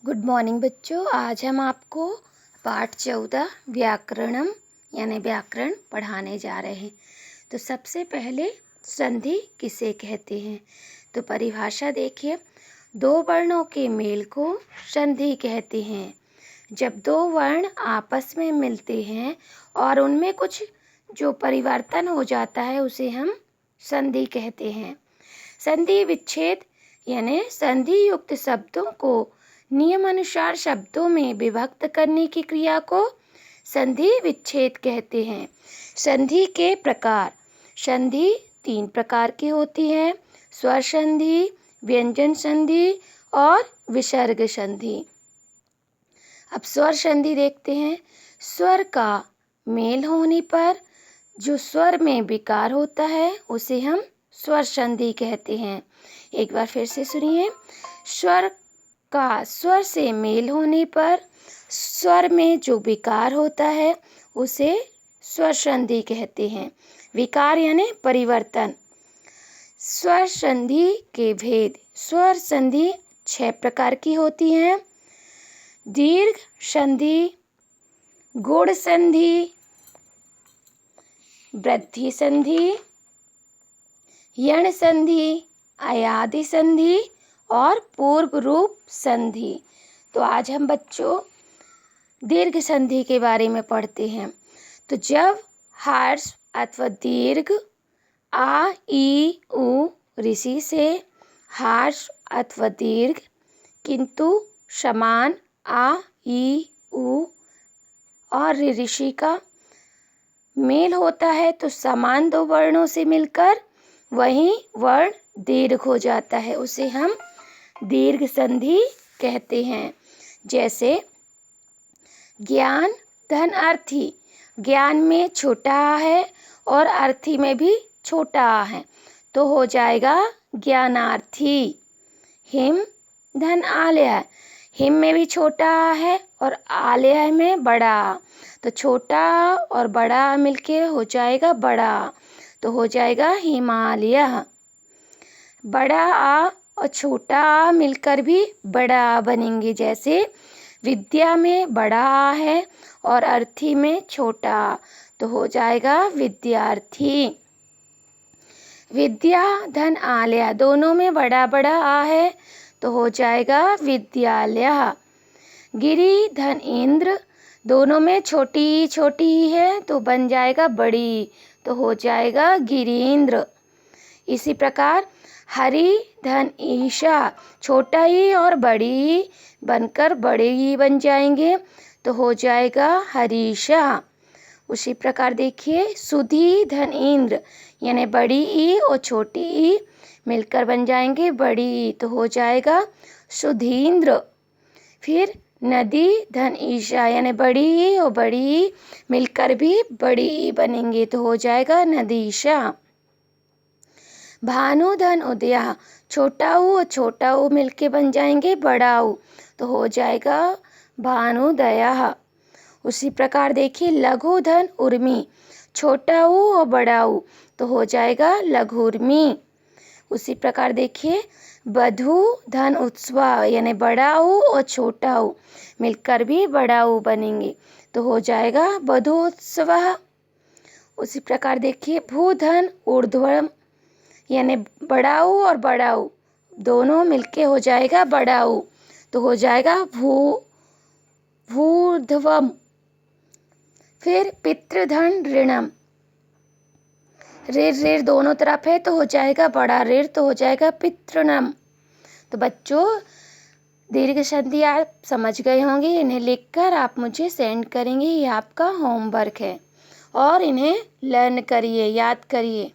Good morning बच्चों। आज हम आपको पाठ 14 व्याकरणम यानी व्याकरण पढ़ाने जा रहे हैं। तो सबसे पहले संधि किसे कहते हैं, तो परिभाषा देखिए। दो वर्णों के मेल को संधि कहते हैं। जब दो वर्ण आपस में मिलते हैं और उनमें कुछ जो परिवर्तन हो जाता है उसे हम संधि कहते हैं। संधि विच्छेद यानी संधि युक्त शब्दों को नियमानुसार शब्दों में विभक्त करने की क्रिया को संधि विच्छेद कहते हैं। संधि के प्रकार। संधि 3 प्रकार की होती है: स्वर संधि, व्यंजन संधि और विसर्ग संधि। अब स्वर संधि देखते हैं। स्वर का मेल होने पर जो स्वर में विकार होता है उसे हम स्वर संधि कहते हैं। एक बार फिर से सुनिए। स्वर का स्वर से मेल होने पर स्वर में जो विकार होता है उसे स्वर संधि कहते हैं। विकार यानी परिवर्तन। स्वर संधि के भेद। स्वर संधि 6 प्रकार की होती हैं: दीर्घ संधि, गुण संधि, वृद्धि संधि, यण संधि, अयादि संधि और पूर्व रूप संधि। तो आज हम बच्चों दीर्घ संधि के बारे में पढ़ते हैं। तो जब हर्ष अथवा दीर्घ आ, ई, उ ऋषि से हर्ष अथवा दीर्घ किंतु समान आ, ई, उ और ऋषि का मेल होता है तो समान दो वर्णों से मिलकर वही वर्ण दीर्घ हो जाता है, उसे हम दीर्घ संधि कहते हैं। जैसे ज्ञान धन अर्थी। ज्ञान में छोटा आ है और अर्थी में भी छोटा आ है तो हो जाएगा ज्ञानार्थी। हिम धन आलय। हिम में भी छोटा आ है और आलय में बड़ा आ, तो छोटा और बड़ा मिलके हो जाएगा बड़ा, तो हो जाएगा हिमालय। बड़ा आ और छोटा आ मिलकर भी बड़ा आ बनेंगे। जैसे विद्या में बड़ा आ है और अर्थी में छोटा आ, तो हो जाएगा विद्यार्थी। विद्या धन आलय, दोनों में बड़ा बड़ा आ है तो हो जाएगा विद्यालय। गिरी धन इंद्र, दोनों में छोटी छोटी ही है तो बन जाएगा बड़ी, तो हो जाएगा गिरीन्द्र। इसी प्रकार हरि धन ईशा, छोटा ही और बड़ी ही बनकर बड़े ही बन जाएंगे तो हो जाएगा हरीशा। उसी प्रकार देखिए सुधी धन इंद्र, यानी बड़ी ई और छोटी ई मिलकर बन जाएंगे बड़ी, तो हो जाएगा सुधींद्र। फिर नदी धन ईशा, यानी बड़ी ई और बड़ी ई मिलकर भी बड़ी ई बनेंगे तो हो जाएगा नदीशा। भानु धन उदया, छोटा ऊ और छोटा ऊ मिलके बन जाएंगे बड़ा ऊ, तो हो जाएगा भानुदया। उसी प्रकार देखिए लघु धन उर्मी, छोटा ऊ और बड़ा ऊ तो हो जाएगा लघुर्मी। उसी प्रकार देखिए बधु धन उत्सव, यानी बड़ा ऊ और छोटा ऊ मिलकर भी बड़ा ऊ बनेंगे तो हो जाएगा बधोत्सव। उसी प्रकार देखिए भू धन ऊर्ध्वम, यानी बड़ा ऊ और बड़ा ऊ दोनों मिलके हो जाएगा बड़ा ऊ, तो हो जाएगा भूर्ध्वम। फिर पितृधन ऋणम, ऋण ऋण दोनों तरफ है तो हो जाएगा बड़ा ऋण, तो हो जाएगा पितृणम। तो बच्चों दीर्घ संधि आप समझ गए होंगे। इन्हें लिखकर आप मुझे सेंड करेंगे, ये आपका होमवर्क है और इन्हें लर्न करिए, याद करिए।